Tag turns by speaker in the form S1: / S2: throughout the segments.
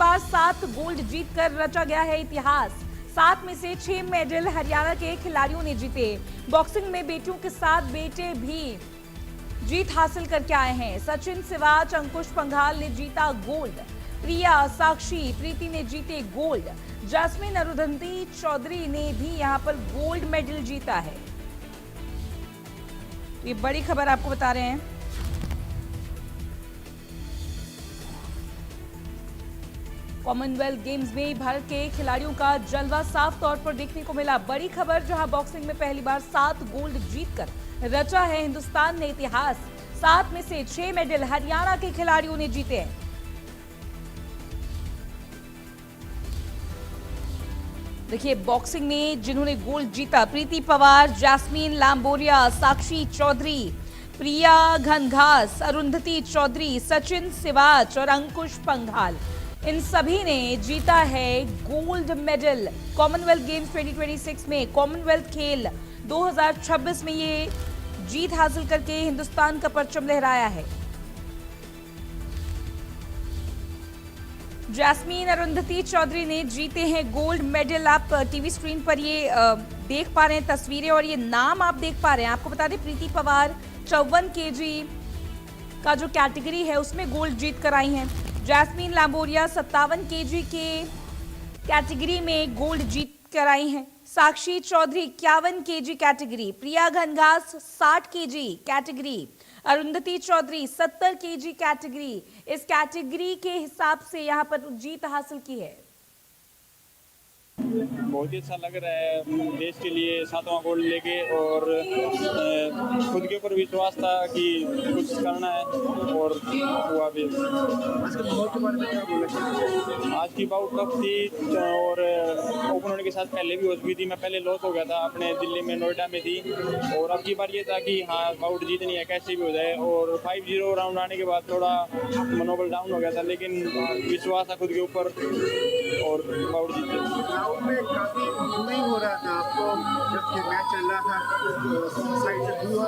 S1: बार 7 gold जीतकर रचा गया है इतिहास। 7 में से 6 मेडल हरियाणा के खिलाड़ियों ने जीते। बॉक्सिंग में बेटियों के साथ बेटे भी जीत हासिल करके आए हैं। सचिन सिवाच, अंकुश पंघाल ने जीता गोल्ड। प्रिया, साक्षी, प्रीति ने जीते गोल्ड। जैस्मिन अरुंधति चौधरी ने भी यहां पर गोल्ड मेडल जीता है। ये बड़ी खबर आपको बता रहे हैं। कॉमनवेल्थ गेम्स में भारत के खिलाड़ियों का जलवा साफ तौर पर देखने को मिला। बड़ी खबर, जहां बॉक्सिंग में पहली बार 7 गोल्ड जीतकर रचा है हिंदुस्तान ने इतिहास। 7 में से 6 मेडल हरियाणा के खिलाड़ियों ने जीते हैं। देखिए, बॉक्सिंग में जिन्होंने गोल्ड जीता, प्रीति पवार, जैस्मिन लांबोरिया, साक्षी चौधरी, प्रिया घनघास, अरुंधति चौधरी, सचिन सिवाच और अंकुश पंघाल, इन सभी ने जीता है गोल्ड मेडल। कॉमनवेल्थ गेम्स 2026 में, कॉमनवेल्थ खेल 2026 में ये जीत हासिल करके हिंदुस्तान का परचम लहराया है। जैस्मिन अरुंधति चौधरी ने जीते हैं गोल्ड मेडल। आप टीवी स्क्रीन पर ये देख पा रहे हैं तस्वीरें और ये नाम आप देख पा रहे हैं। आपको बता दें, प्रीति पवार 54 केजी का जो कैटेगरी है उसमें गोल्ड जीत कर आई हैं। जैस्मिन लांबोरिया 57 केजी के कैटेगरी में गोल्ड जीत कर आई हैं। Sakshi Chaudhary 51 KG category, Priya Ghanghas 60 KG category, Arundhati Chaudhary 70 KG category, इस कैटेगरी के हिसाब से यहां पर जीत हासिल की है।
S2: बहुत ही अच्छा लग रहा है देश के लिए 7वां गोल्ड लेके, और खुद के ऊपर विश्वास था कि कुछ करना है और हुआ भी। आज की बाउट टफ थी और ओपन होने के साथ पहले भी हो चुकी थी। मैं पहले लॉस हो गया था अपने दिल्ली में, नोएडा में थी, और अब की बार ये था कि हाँ बाउट जीतनी है कैसे भी हो जाए। और 5-0 राउंड आने के बाद थोड़ा मनोबल डाउन हो गया था, लेकिन विश्वास था खुद के ऊपर और बाउट जीते।
S3: में काफी नहीं हो रहा था आपको, जब मैच चल रहा था साइड से हुआ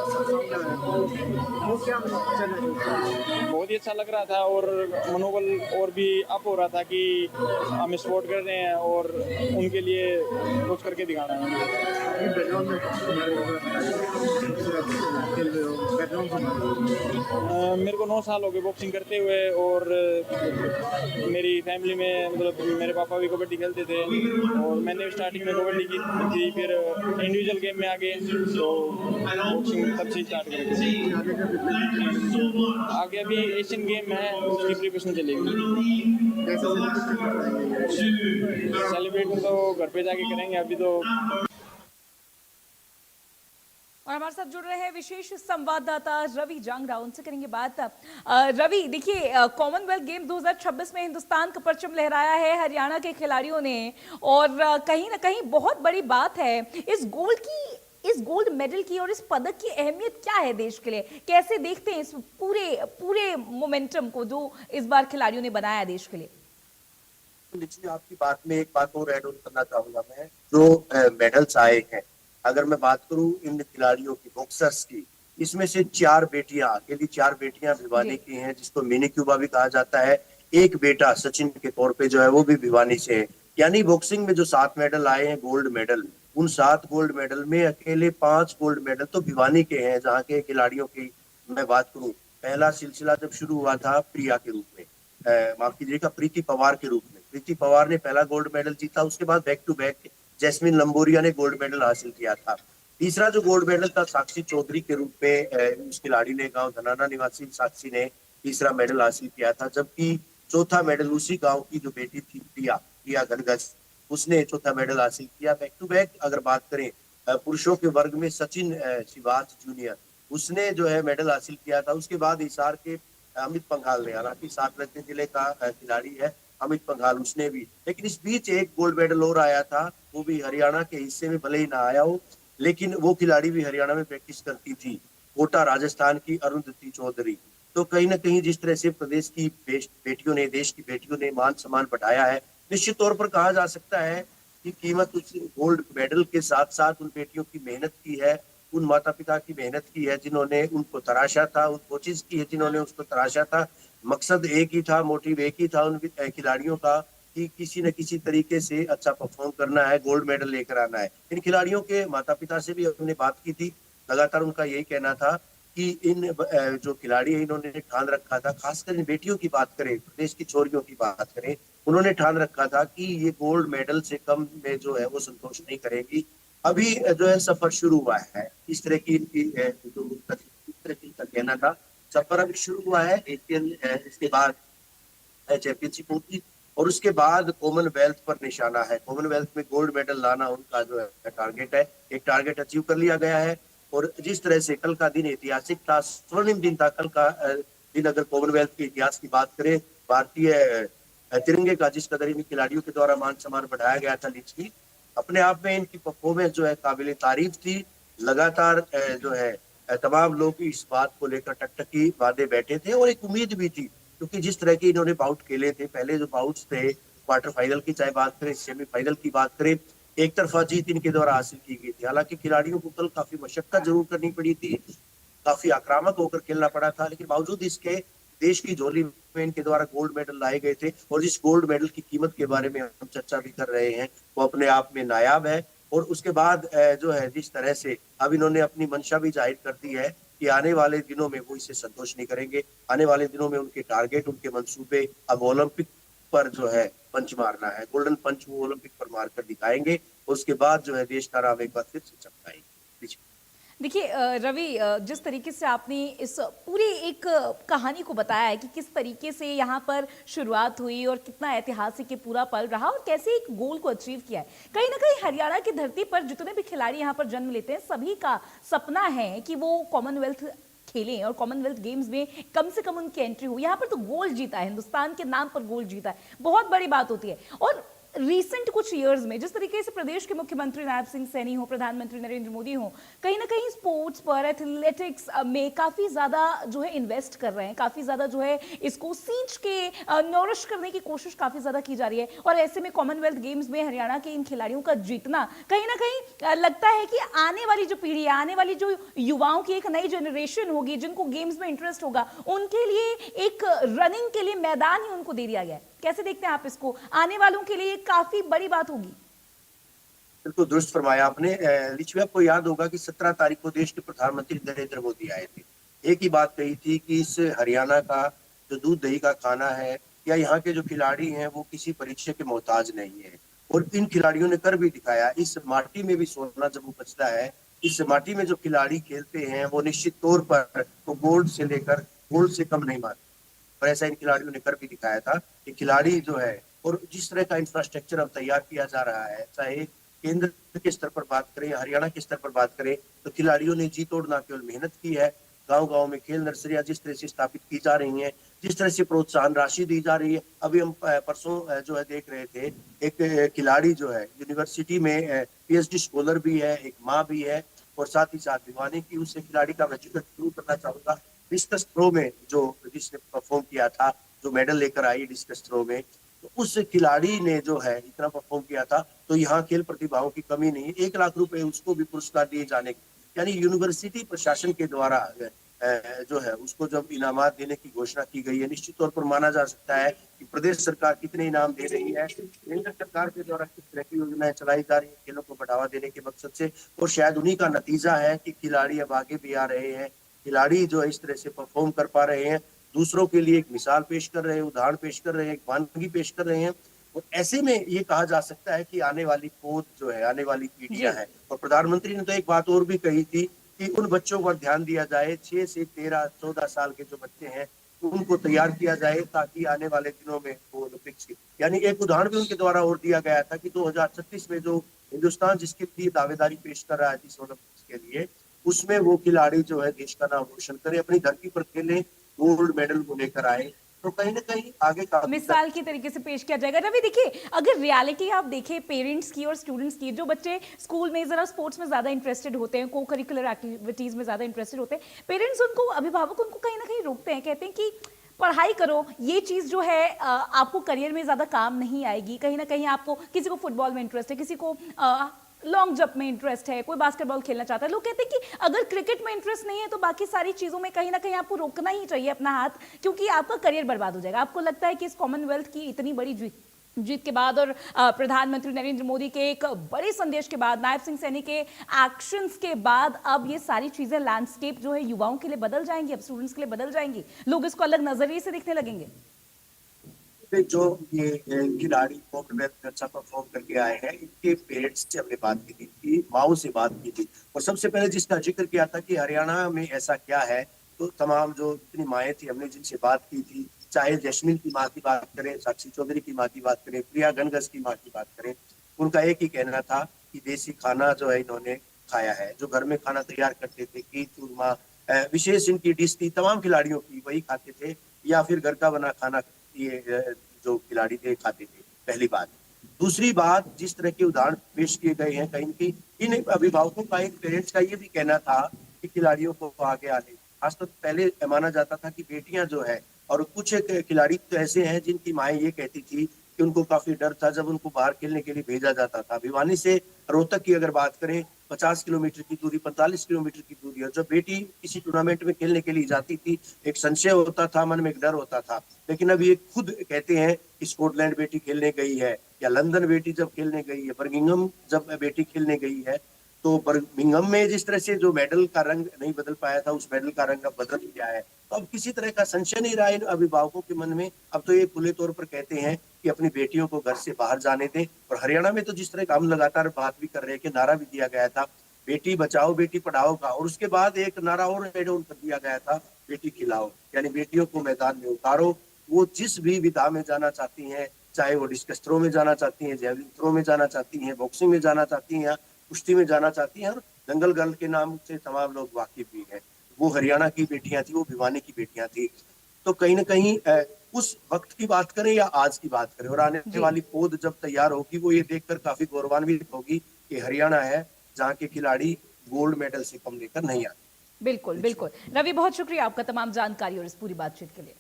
S3: वो क्या चल
S2: बहुत ही अच्छा लग रहा था और मनोबल और भी अप हो रहा था कि हम सपोर्ट कर रहे हैं और उनके लिए कुछ करके दिखाना है। मेरे को 9 साल हो गए बॉक्सिंग करते हुए, और मेरी फैमिली में मतलब मेरे पापा भी कबड्डी खेलते थे और मैंने स्टार्टिंग में कबड्डी की थी, फिर इंडिविजुअल गेम में आ गए तो बॉक्सिंग तब से स्टार्ट करेंगे। आगे अभी एशियन गेम है, उसकी प्रिपरेशन चलेगी। सेलिब्रेट तो घर पे जाके करेंगे अभी तो।
S1: और हमारे साथ जुड़ रहे हैं विशेष संवाददाता रवि जांगड़ा, उनसे करेंगे बात। रवि, देखिए, कॉमनवेल्थ गेम 2026 में हिंदुस्तान का परचम लहराया है हरियाणा के खिलाड़ियों ने, और कहीं ना कहीं बहुत बड़ी बात है इस गोल्ड मेडल की और इस पदक की अहमियत क्या है देश के लिए? कैसे देखते हैं इस पूरे मोमेंटम को जो इस बार खिलाड़ियों ने बनाया देश के लिए?
S4: देखिए, आपकी बात में एक बात और ऐड ऑन करना चाहूंगा मैं। जो मेडल्स आए हैं, अगर मैं बात करूं इन खिलाड़ियों की, बॉक्सर्स की, इसमें से 4 बेटियां, अकेली 4 बेटियां भिवानी की हैं, जिसको मिनी क्यूबा भी कहा जाता है। एक बेटा सचिन के तौर पे जो है वो भी भिवानी से है। यानी बॉक्सिंग में जो 7 मेडल आए हैं गोल्ड मेडल, उन 7 गोल्ड मेडल में अकेले 5 गोल्ड मेडल तो भिवानी के हैं। जहाँ के खिलाड़ियों की मैं बात करूं, पहला सिलसिला जब शुरू हुआ था प्रिया के रूप में, माफ कीजिएगा, प्रीति पवार के रूप में। प्रीति पवार ने पहला गोल्ड मेडल जीता, उसके बाद back to back Jaismine Lamboria ने गोल्ड मेडल हासिल किया था। तीसरा जो गोल्ड मेडल था साक्षी चौधरी के रूप में, उस खिलाड़ी ने, गांव धनाना निवासी साक्षी ने तीसरा मेडल हासिल किया था। जबकि चौथा मेडल उसी गांव की जो बेटी थी प्रिया घनघास, उसने चौथा मेडल हासिल किया। बैक टू बैक अगर बात करें पुरुषों के वर्ग में, सचिन सिवाच जूनियर, उसने जो है मेडल हासिल किया था। उसके बाद हिसार के अमित पंघाल ने, हालांकि सातरत्न जिले का खिलाड़ी है अमित पंघाल, उसने भी। लेकिन इस बीच एक गोल्ड मेडल और आया था, वो भी हरियाणा के हिस्से में, भले ही ना आया हो, लेकिन वो खिलाड़ी भी हरियाणा में प्रैक्टिस करती थी, कोटा राजस्थान की अरुंधति चौधरी। तो कहीं ना कहीं जिस तरह से प्रदेश की बेटियों ने, देश की बेटियों ने मान सम्मान बढ़ाया है, निश्चित तौर पर कहा जा सकता है कि कीमत उस गोल्ड मेडल के साथ साथ उन बेटियों की मेहनत की है, उन माता पिता की मेहनत की है जिन्होंने उनको तराशा था, उन कोचिज की है जिन्होंने उसको तराशा था। मकसद एक ही था, मोटिव एक ही था उन खिलाड़ियों का कि किसी न किसी तरीके से अच्छा परफॉर्म करना है, गोल्ड मेडल लेकर आना है। इन खिलाड़ियों के माता पिता से भी हमने बात की थी, लगातार उनका यही कहना था कि इन जो खिलाड़ी है इन्होंने ठान रखा था, खासकर इन बेटियों की बात करें, प्रदेश की छोरियों की बात करें, उन्होंने ठान रखा था कि ये गोल्ड मेडल से कम में जो है वो संतोष नहीं करेगी। अभी जो है सफर शुरू हुआ है, इस तरह की इनकी जो इस तरह की इनका कहना था। सफर अभी शुरू हुआ है, इसके बाद चैंपियनशिप होगी और उसके बाद कॉमनवेल्थ पर निशाना है। कॉमनवेल्थ में गोल्ड मेडल लाना उनका जो है टारगेट है। एक टारगेट अचीव कर लिया गया है और जिस तरह से कल का दिन ऐतिहासिक था, स्वर्णिम दिन था कल का दिन। अगर कॉमनवेल्थ के इतिहास की बात करें, भारतीय तिरंगे का जिस कदर इन खिलाड़ियों के द्वारा मान सम्मान बढ़ाया गया था लीच की, अपने आप में इनकी परफॉर्मेंस जो है काबिल तारीफ थी। लगातार जो है तमाम लोग इस बात को लेकर टकटकी बांधे बैठे थे और एक उम्मीद भी थी, क्योंकि जिस तरह के इन्होंने बाउट खेले थे, पहले जो बाउट्स थे क्वार्टर फाइनल की चाहे बात करें, सेमीफाइनल की बात करें, एक तरफा जीत इनके द्वारा हासिल की गई थी। हालांकि खिलाड़ियों को कल काफी मशक्कत जरूर करनी पड़ी थी, काफी आक्रामक होकर खेलना पड़ा था, लेकिन बावजूद इसके देश की झोली में इनके द्वारा गोल्ड मेडल लाए गए थे। और जिस गोल्ड मेडल की कीमत के बारे में हम चर्चा भी कर रहे हैं, वो अपने आप में नायाब है। और उसके बाद जो है जिस तरह से अब इन्होंने अपनी मंशा भी जाहिर कर दी है कि आने वाले दिनों में वो इसे संतोष नहीं करेंगे। आने वाले दिनों में उनके टारगेट, उनके मंसूबे अब ओलंपिक पर जो है पंच मारना है, गोल्डन पंच वो ओलंपिक पर मारकर दिखाएंगे। उसके बाद जो है देश का नाम एक बार फिर से चमकाएंगे।
S1: देखिए रवि, जिस तरीके से आपने इस पूरी एक कहानी को बताया है कि किस तरीके से यहाँ पर शुरुआत हुई और कितना ऐतिहासिक ये पूरा पल रहा और कैसे एक गोल को अचीव किया है। कहीं ना कहीं हरियाणा की धरती पर जितने भी खिलाड़ी यहाँ पर जन्म लेते हैं, सभी का सपना है कि वो कॉमनवेल्थ खेलें और कॉमनवेल्थ गेम्स में कम से कम उनकी एंट्री हो। यहाँ पर तो गोल्ड जीता है, हिंदुस्तान के नाम पर गोल्ड जीता है, बहुत बड़ी बात होती है। और रिसेंट कुछ इयर्स में जिस तरीके से प्रदेश के मुख्यमंत्री नायब सिंह सैनी हो, प्रधानमंत्री नरेंद्र मोदी हो, कहीं ना कहीं स्पोर्ट्स पर, एथलेटिक्स में काफी ज्यादा जो है इन्वेस्ट कर रहे हैं, काफी ज्यादा जो है इसको सींच के नौरिश करने की कोशिश काफी ज्यादा की जा रही है। और ऐसे में कॉमनवेल्थ गेम्स में हरियाणा के इन खिलाड़ियों का जीतना कहीं ना कहीं लगता है कि आने वाली जो पीढ़ी है, आने वाली जो युवाओं की एक नई जनरेशन होगी जिनको गेम्स में इंटरेस्ट होगा, उनके लिए एक रनिंग के लिए मैदान ही उनको दे दिया गया है। कैसे देखते हैं आप इसको? आने वालों के लिए काफी बड़ी बात होगी।
S4: बिल्कुल दुरुस्त फरमाया आपने। लिचवी, आपको याद होगा कि 17 तारीख को देश के प्रधानमंत्री नरेंद्र मोदी आए थे। एक ही बात कही थी कि इस हरियाणा का जो दूध दही का खाना है या यहाँ के जो खिलाड़ी हैं वो किसी परीक्षा के मोहताज नहीं है। और इन खिलाड़ियों ने कर भी दिखाया। इस माटी में भी सोना जब उपजता है, इस माटी में जो खिलाड़ी खेलते हैं वो निश्चित तौर पर तो गोल्ड से लेकर गोल्ड से कम नहीं मानते। और ऐसा इन खिलाड़ियों ने कर भी दिखाया था कि खिलाड़ी जो है, और जिस तरह का इंफ्रास्ट्रक्चर अब तैयार किया जा रहा है, चाहे केंद्र के स्तर पर बात करें या हरियाणा के स्तर पर बात करें, तो खिलाड़ियों ने जी तोड़ ना केवल मेहनत की है। गांव-गांव में खेल नर्सरियां जिस तरह से स्थापित की जा रही हैं, जिस तरह से प्रोत्साहन राशि दी जा रही है। अभी हम परसों जो है देख रहे थे, एक खिलाड़ी जो है यूनिवर्सिटी में पीएचडी स्कॉलर भी है, एक माँ भी है, और साथ ही साथ दीवानी की उस खिलाड़ी का मैं जिक्र जरूर करना चाहूंगा। डिस्कस थ्रो में जो जिसने परफॉर्म किया था, जो मेडल लेकर आई डिस्कस थ्रो में, तो उस खिलाड़ी ने जो है इतना परफॉर्म किया था। तो यहाँ खेल प्रतिभाओं की कमी नहीं है। 1 लाख रुपए उसको भी पुरस्कार दिए जाने, यानी यूनिवर्सिटी प्रशासन के द्वारा जो है उसको जब इनामात देने की घोषणा की गई है, निश्चित तौर पर माना जा सकता है कि प्रदेश सरकार कितने इनाम दे रही है, केंद्र सरकार के द्वारा किस तरह की योजनाएं चलाई जा रही है खेलों को बढ़ावा देने के मकसद से। और शायद उन्हीं का नतीजा है कि खिलाड़ी अब आगे भी आ रहे हैं, खिलाड़ी जो इस तरह से परफॉर्म कर पा रहे हैं, दूसरों के लिए एक मिसाल पेश कर रहे हैं, उदाहरण पेश कर रहे हैं, एक वानगी पेश कर रहे हैं। और ऐसे में ये कहा जा सकता है कि आने वाली पौध जो है, आने वाली पीढ़ियां हैं। और प्रधानमंत्री ने तो एक बात और भी कही थी कि उन बच्चों पर ध्यान दिया जाए, 6 से 13-14 साल के जो बच्चे हैं उनको तैयार किया जाए, ताकि आने वाले दिनों में वो ओलंपिक्स की, यानी एक उदाहरण भी उनके द्वारा और दिया गया था कि 2036 में जो हिंदुस्तान जिसके लिए दावेदारी पेश कर रहा है इस ओलंपिक्स के लिए, उसमें वो खिलाड़ी जो है देश का नाम रोशन करे, अपनी धरती पर खेले, गोल्ड मेडल को लेकर आए। तो कहीं ना कहीं आगे का
S1: मिसाल की तरीके से पेश किया जाएगा। रवि, देखिए अगर रियलिटी आप देखें पेरेंट्स की और स्टूडेंट्स की, जो बच्चे स्कूल में जरा स्पोर्ट्स में ज्यादा इंटरेस्टेड होते हैं, को करिकुलर एक्टिविटीज में ज्यादा इंटरेस्टेड होते हैं, पेरेंट्स उनको, अभिभावक उनको कहीं ना कहीं रोकते हैं, कहते हैं कि पढ़ाई करो, ये चीज जो है आपको करियर में ज्यादा काम नहीं आएगी। कहीं ना कहीं आपको, किसी को फुटबॉल में इंटरेस्ट है, किसी को लॉन्ग जंप में इंटरेस्ट है, कोई बास्केटबॉल खेलना चाहता है। लोग कहते हैं कि अगर क्रिकेट में इंटरेस्ट नहीं है तो बाकी सारी चीज़ों में कहीं ना कहीं आपको रोकना ही चाहिए अपना हाथ, क्योंकि आपका करियर बर्बाद हो जाएगा। आपको लगता है कि इस कॉमनवेल्थ की इतनी बड़ी जीत के बाद और प्रधानमंत्री नरेंद्र मोदी के एक बड़े संदेश के बाद, नायब सिंह सैनी के एक्शंस के बाद, अब ये सारी चीजें, लैंडस्केप जो है युवाओं के लिए बदल जाएंगी, अब स्टूडेंट्स के लिए बदल जाएंगी, लोग इसको अलग नजरिए से देखने लगेंगे?
S4: जो ये खिलाड़ी कॉमनवेल्थ में अच्छा परफॉर्म करके आए हैं, इनके पेरेंट्स से हमने बात की थी, माओ से बात की थी, और सबसे पहले जिसका जिक्र किया था कि हरियाणा में ऐसा क्या है, तो तमाम जो जितनी माएँ थी हमने जिनसे बात की थी, चाहे जैस्मिन की माँ की बात करें, साक्षी चौधरी की माँ की बात करें, प्रिया गणगस की माँ की बात करें, उनका एक ही कहना था कि देसी खाना जो है इन्होंने खाया है, जो घर में खाना तैयार करते थे, खीर चूरमा, विशेष इनकी डिश थी, तमाम खिलाड़ियों की वही खाते थे, या फिर घर का बना खाना ये जो खिलाड़ी थे खाते थे। पहली बात। दूसरी बात, जिस तरह के उदाहरण पेश किए गए हैं, कहीं की इन अभिभावकों का, इन पेरेंट्स का ये भी कहना था कि खिलाड़ियों को आगे आने, खासतौर पहले माना जाता था कि बेटियां जो है, और कुछ खिलाड़ी तो ऐसे हैं जिनकी माएँ ये कहती थी कि उनको काफी डर था जब उनको बाहर खेलने के लिए भेजा जाता था। भिवानी से रोहतक की अगर बात करें, 50 किलोमीटर की दूरी, 45 किलोमीटर की दूरी है। जब बेटी किसी टूर्नामेंट में खेलने के लिए जाती थी, एक संशय होता था, मन में एक डर होता था, लेकिन अब ये खुद कहते हैं कि स्कॉटलैंड बेटी खेलने गई है, या लंदन बेटी जब खेलने गई है, बर्मिंघम जब बेटी खेलने गई है, तो बर्मिंघम में जिस तरह से जो मेडल का रंग नहीं बदल पाया था, उस मेडल का रंग अब बदल गया है। तो अब किसी तरह का संशय नहीं रहा इन अभिभावकों के मन में। अब तो ये खुले तौर पर कहते हैं कि अपनी बेटियों को घर से बाहर जाने दें। और हरियाणा में तो जिस तरह का हम लगातार बात भी कर रहे हैं कि नारा भी दिया गया था बेटी बचाओ बेटी पढ़ाओ का, और उसके बाद एक नारा और एड ऑन कर दिया गया था बेटी खिलाओ, यानी बेटियों को मैदान में उतारो। वो जिस भी विधा में जाना चाहती हैं, चाहे वो डिस्कस थ्रो में जाना चाहती हैं, जेवलिन थ्रो में जाना चाहती हैं, बॉक्सिंग में जाना चाहती हैं, कुश्ती में जाना चाहती हैं, और दंगल गर्ल के नाम से तमाम लोग वाकिफ भी हैं। वो हरियाणा की बेटियां थी, वो भिवानी की बेटियां थी। तो कहीं ना कहीं उस वक्त की बात करें या आज की बात करें, और आने
S1: जी।
S4: वाली पौध जब तैयार होगी, वो ये देखकर काफी गौरवान्वित होगी कि हरियाणा है जहाँ के खिलाड़ी गोल्ड मेडल से कम लेकर नहीं आते।
S1: बिल्कुल बिल्कुल। रवि, बहुत शुक्रिया आपका तमाम जानकारी और इस पूरी बातचीत के लिए।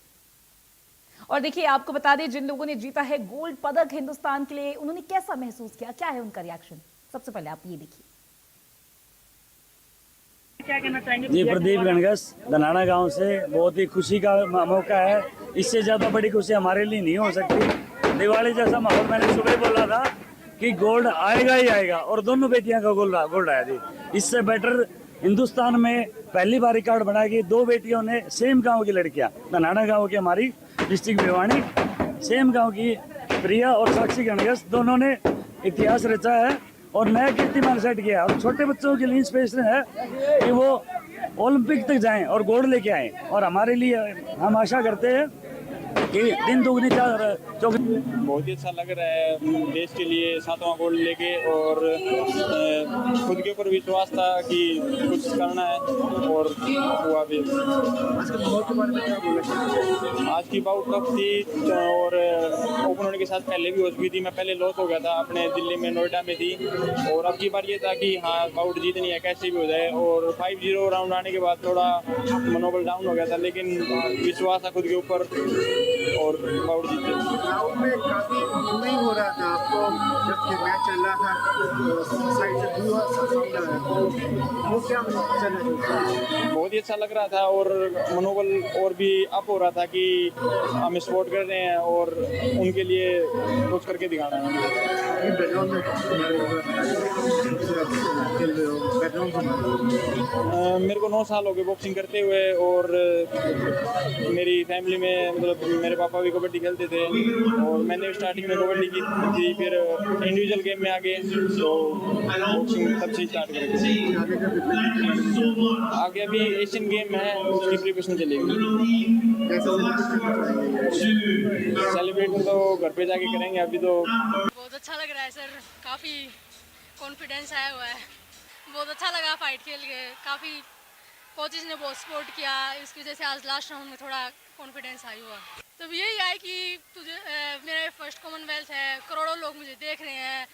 S1: और देखिए, आपको बता दें, जिन लोगों ने जीता है गोल्ड पदक हिंदुस्तान के लिए, उन्होंने कैसा महसूस किया, क्या है उनका रिएक्शन, सबसे पहले आप ये देखिए।
S5: क्या कहना चाहेंगे? जी, प्रदीप गणगस, धनाना गांव से। बहुत ही खुशी का मौका है, इससे ज्यादा बड़ी खुशी हमारे लिए नहीं हो सकती। दिवाली जैसा माहौल, मैंने सुबह बोला था कि गोल्ड आएगा ही आएगा, और दोनों बेटियां का गोल्ड आया थी। इससे बेटर हिंदुस्तान में पहली बार रिकॉर्ड बना कि दो बेटियों ने, सेम गांव की लड़कियां, धनाना गांव की, हमारी डिस्ट्रिक्ट भिवानी, सेम गांव की प्रिया और साक्षी गणगस, दोनों ने इतिहास रचा है और नया कीर्तिमान सेट किया। और छोटे बच्चों के लिए इंस्पिरेशन है कि वो ओलंपिक तक जाएं और गोल्ड लेके आएं, और हमारे लिए हम आशा करते हैं कि दिन दुगनी चौगुनी।
S2: बहुत ही अच्छा लग रहा है देश के लिए 7वां गोल्ड लेके, और खुद के ऊपर विश्वास था कि कुछ करना है, और हुआ भी।
S3: आज के माहौल के बारे में क्या बोलेंगे?
S2: आज की बाउट टफ थी, और ओपन होने के साथ पहले भी हो चुकी थी। मैं पहले लॉस हो गया था अपने दिल्ली में, नोएडा में थी, और अब की बार ये था कि हाँ बाउट जीतनी है कैसे भी हो जाए। और 5-0 राउंड आने के बाद थोड़ा मनोबल डाउन हो गया था, लेकिन विश्वास था खुद के ऊपर, और बाउट जीते।
S3: ग्राउंड में काफी फीलिंग हो रहा था आपको जब मैच चल रहा था, साइड से दूर साउंड आ रहा था, वो क्या चल रहा था?
S2: बहुत ही अच्छा लग रहा था, और मनोबल और भी अप हो रहा था कि हम सपोर्ट कर रहे हैं और उनके लिए कुछ करके दिखाना है।
S3: बैकग्राउंड में खेल रहे हो, बैकग्राउंड
S2: मेरे को 9 साल हो गए बॉक्सिंग करते हुए, और मेरी फैमिली में मतलब मेरे पापा भी कबड्डी खेलते थे, और मैंने स्टार्टिंग में कबड्डी की थी, फिर इंडिविजुअल गेम में आ गए, तो बॉक्सिंग तब से स्टार्ट करेंगे। आगे अभी एशियन गेम है, उसकी प्रिपरेशन चलेगी। सेलिब्रेट तो घर पे जाके करेंगे, अभी तो
S6: बहुत अच्छा लग रहा है सर, काफ़ी कॉन्फिडेंस आया हुआ है, बहुत अच्छा लगा फाइट खेल के, काफ़ी कोचेस ने बहुत सपोर्ट किया, इसकी वजह से आज लास्ट राउंड में थोड़ा कॉन्फिडेंस आई हुआ। तो यही है कि तुझे मेरा फर्स्ट कॉमनवेल्थ है, करोड़ों लोग मुझे देख रहे हैं,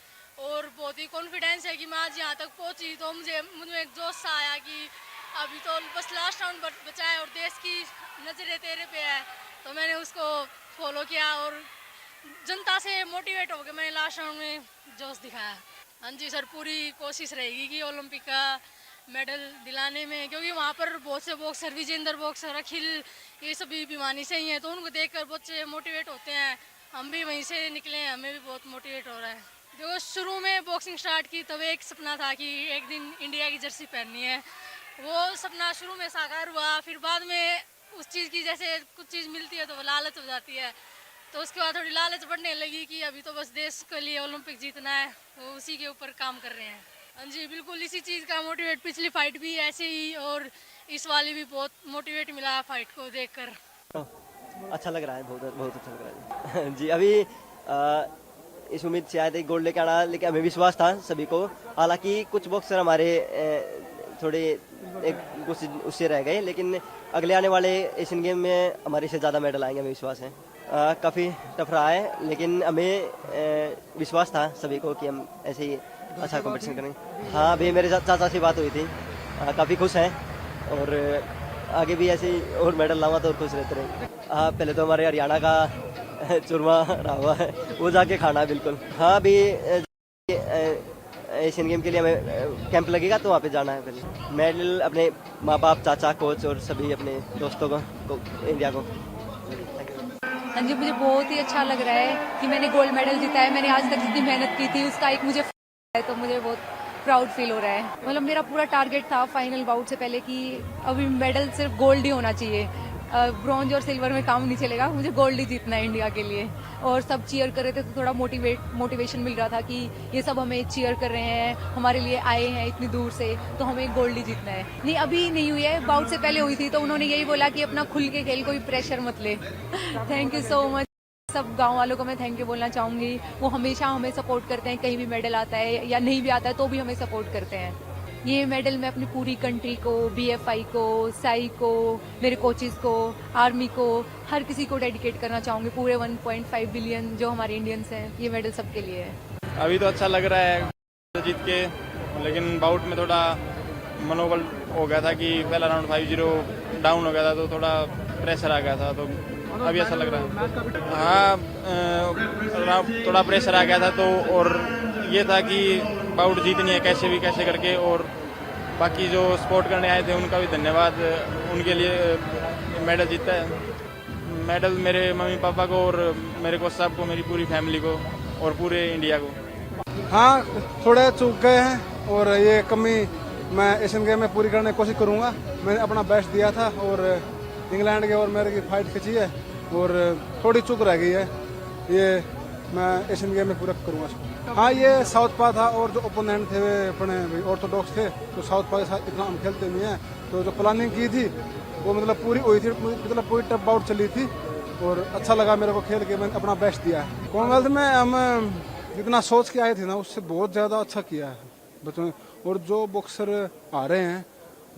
S6: और बहुत ही कॉन्फिडेंस है कि मैं आज यहाँ तक पहुँची। तो मुझे एक जोश सा आया कि अभी तो बस लास्ट राउंड बचा है और देश की नज़रें तेरे पे है, तो मैंने उसको फॉलो किया और जनता से मोटिवेट होकर मैंने लास्ट राउंड में जोश दिखाया। हाँ जी सर, पूरी कोशिश रहेगी कि ओलंपिक का मेडल दिलाने में, क्योंकि वहाँ पर बहुत से बॉक्सर, विजेंद्र बॉक्सर, अखिल, ये सभी भिवानी से ही हैं, तो उनको देखकर बच्चे मोटिवेट होते हैं। हम भी वहीं से निकले हैं, हमें भी बहुत मोटिवेट हो रहा है। जो शुरू में बॉक्सिंग स्टार्ट की तब एक सपना था कि एक दिन इंडिया की जर्सी पहननी है। वो सपना शुरू में साकार हुआ, फिर बाद में उस चीज़ की जैसे कुछ चीज़ मिलती है तो वो लालच हो जाती है, तो उसके बाद थोड़ी लालच बढ़ने लगी कि अभी तो बस देश के लिए ओलंपिक जीतना है, वो उसी के ऊपर काम कर रहे हैं। हाँ जी बिल्कुल, इसी चीज़ का मोटिवेट, पिछली फाइट भी ऐसे ही और इस वाली भी बहुत मोटिवेट मिला फाइट को देखकर।
S7: अच्छा लग रहा है, बहुत बहुत अच्छा लग रहा है जी। अभी इस उम्मीद से आए थे गोल्ड लेके आना, लेकिन हमें विश्वास था सभी को। हालांकि कुछ बॉक्सर हमारे थोड़े एक कुछ उससे रह गए, लेकिन अगले आने वाले एशियन गेम में हमारे से ज़्यादा मेडल आएंगे, हमें विश्वास है। काफ़ी टफ रहा है, लेकिन हमें विश्वास था सभी को कि हम ऐसे ही अच्छा कंपटीशन करेंगे। हाँ, अभी मेरे चाचा से बात हुई थी, काफ़ी खुश हैं और आगे भी ऐसे ही और मेडल लावा तो और खुश रहते रहेंगे। हाँ, पहले तो हमारे हरियाणा का चूरमा रहा हुआ है, वो जाके खाना है बिल्कुल। हाँ, अभी एशियन गेम के लिए हमें कैंप लगेगा तो वहाँ पे जाना है। पहले मेडल अपने माँ बाप, चाचा, कोच और सभी अपने दोस्तों को इंडिया को।
S8: हाँ जी, मुझे बहुत ही अच्छा लग रहा है कि मैंने गोल्ड मेडल जीता है। मैंने आज तक जितनी मेहनत की थी उसका एक मुझे है, तो मुझे बहुत प्राउड फील हो रहा है। मतलब मेरा पूरा टारगेट था फाइनल बाउट से पहले कि अभी मेडल सिर्फ गोल्ड ही होना चाहिए, ब्रॉन्ज और सिल्वर में काम नहीं चलेगा, मुझे गोल्ड ही जीतना है इंडिया के लिए। और सब चीयर कर रहे थे तो थोड़ा मोटिवेशन मिल रहा था कि ये सब हमें चीयर कर रहे हैं, हमारे लिए आए हैं इतनी दूर से, तो हमें गोल्ड ही जीतना है। नहीं, अभी नहीं हुई है, बाउट से पहले हुई थी, तो उन्होंने यही बोला कि अपना खुल के खेल, कोई प्रेशर मत ले। Thank you so much. सब गांव वालों को मैं थैंक यू बोलना चाहूँगी, वो हमेशा हमें सपोर्ट करते हैं, कहीं भी मेडल आता है या नहीं भी आता है तो भी हमें सपोर्ट करते हैं। ये मेडल मैं अपनी पूरी कंट्री को, BFI को, साई को, मेरे कोचेस को, आर्मी को, हर किसी को डेडिकेट करना चाहूँगी। पूरे 1.5 बिलियन जो हमारे इंडियंस हैं, ये मेडल सबके लिए है।
S2: अभी तो अच्छा लग रहा है जीत के, लेकिन बाउट में थोड़ा मनोबल हो गया था कि पहला राउंड 5-0 डाउन हो गया था, तो थोड़ा प्रेशर आ गया था, तो अभी अच्छा लग रहा है। हाँ, थोड़ा प्रेशर आ गया था, तो और ये था कि बाउट जीतनी है कैसे भी कैसे करके, और बाकी जो सपोर्ट करने आए थे उनका भी धन्यवाद, उनके लिए मेडल जीता है। मेडल मेरे मम्मी पापा को और मेरे कोच साहब को, मेरी पूरी फैमिली को और पूरे इंडिया को।
S9: हाँ, थोड़े चूक गए हैं और ये कमी मैं एशियन गेम में पूरी करने की कोशिश करूँगा। मैंने अपना बेस्ट दिया था और इंग्लैंड के और मेरे की फाइट खींची है और थोड़ी चूक रह गई है, ये मैं एशियन गेम में पूरा करूँगा। हाँ, ये साउथ पा था और जो ओपोनेंट थे वे अपने ऑर्थोडॉक्स थे, तो साउथ पा के साथ इतना हम खेलते नहीं हैं, तो जो प्लानिंग की थी वो मतलब पूरी हुई थी, मतलब पूरी टफ बाउट चली थी और अच्छा लगा मेरे को खेल के, मैंने अपना बेस्ट दिया है। कॉमनवेल्थ में हम जितना सोच के आए थे ना, उससे बहुत ज़्यादा अच्छा किया है बच्चों ने। और जो बॉक्सर आ रहे हैं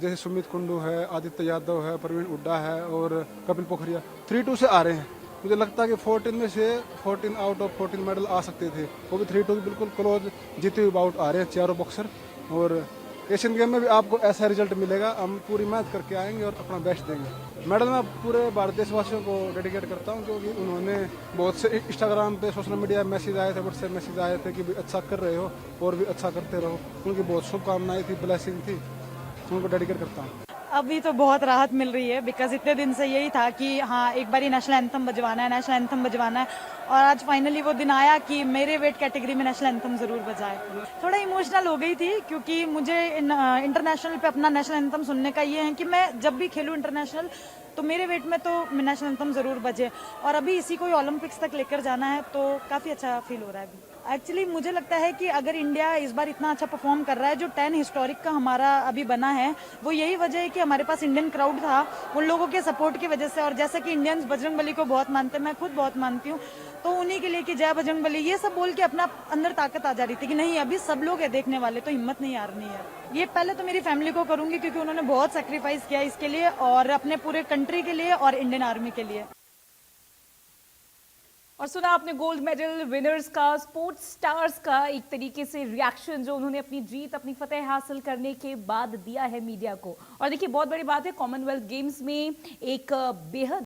S9: जैसे सुमित कुंडू है, आदित्य यादव है, प्रवीण हुड्डा है और कपिल पोखरिया 3-2 से आ रहे हैं। मुझे लगता है कि 14 में से 14 आउट ऑफ 14 मेडल आ सकते थे, वो भी 3-2 बिल्कुल क्लोज जीते हुए बाउट आ रहे हैं चारों बॉक्सर। और एशियन गेम में भी आपको ऐसा रिजल्ट मिलेगा, हम पूरी मेहनत करके आएंगे और अपना बेस्ट देंगे। मेडल मैं पूरे भारत देशवासियों को डेडिकेट करता हूं, क्योंकि उन्होंने बहुत से इंस्टाग्राम पे, सोशल मीडिया मैसेज आए थे, व्हाट्सएप मैसेज आए थे कि भी अच्छा कर रहे हो और भी अच्छा करते रहो। उनकी बहुत शुभकामनाएं थी, ब्लेसिंग थी, उनको डेडिकेट करता हूँ।
S10: अभी तो बहुत राहत मिल रही है, बिकॉज इतने दिन से यही था कि हाँ एक बार नेशनल एंथम बजवाना है, नेशनल एंथम बजवाना है, और आज फाइनली वो दिन आया कि मेरे वेट कैटेगरी में नेशनल एंथम जरूर बजाए। थोड़ा इमोशनल हो गई थी, क्योंकि मुझे इंटरनेशनल पे अपना नेशनल एंथम सुनने का ये है कि मैं जब भी खेलूँ इंटरनेशनल तो मेरे वेट में तो नेशनल एंथम जरूर बजे, और अभी इसी को ओलंपिक्स तक लेकर जाना है, तो काफी अच्छा फील हो रहा है अभी। एक्चुअली मुझे लगता है कि अगर इंडिया इस बार इतना अच्छा परफॉर्म कर रहा है, जो 10 हिस्टोरिक का हमारा अभी बना है, वो यही वजह है कि हमारे पास इंडियन क्राउड था, उन लोगों के सपोर्ट की वजह से। और जैसा कि इंडियंस बजरंगबली को बहुत मानते हैं, मैं खुद बहुत मानती हूँ, तो उन्हीं के लिए कि जय बजरंगबली ये सब बोल के अपना अंदर ताकत आ जा रही थी कि नहीं अभी सब लोग है देखने वाले, तो हिम्मत नहीं हारनी है। ये पहले तो मेरी फैमिली को करूंगी, क्योंकि उन्होंने बहुत सेक्रीफाइस किया इसके लिए, और अपने पूरे कंट्री के लिए और इंडियन आर्मी के लिए।
S1: और सुना आपने गोल्ड मेडल विनर्स का, स्पोर्ट्स स्टार्स का एक तरीके से रिएक्शन जो उन्होंने अपनी जीत, अपनी फतेह हासिल करने के बाद दिया है मीडिया को। और देखिए बहुत बड़ी बात है, कॉमनवेल्थ गेम्स में एक बेहद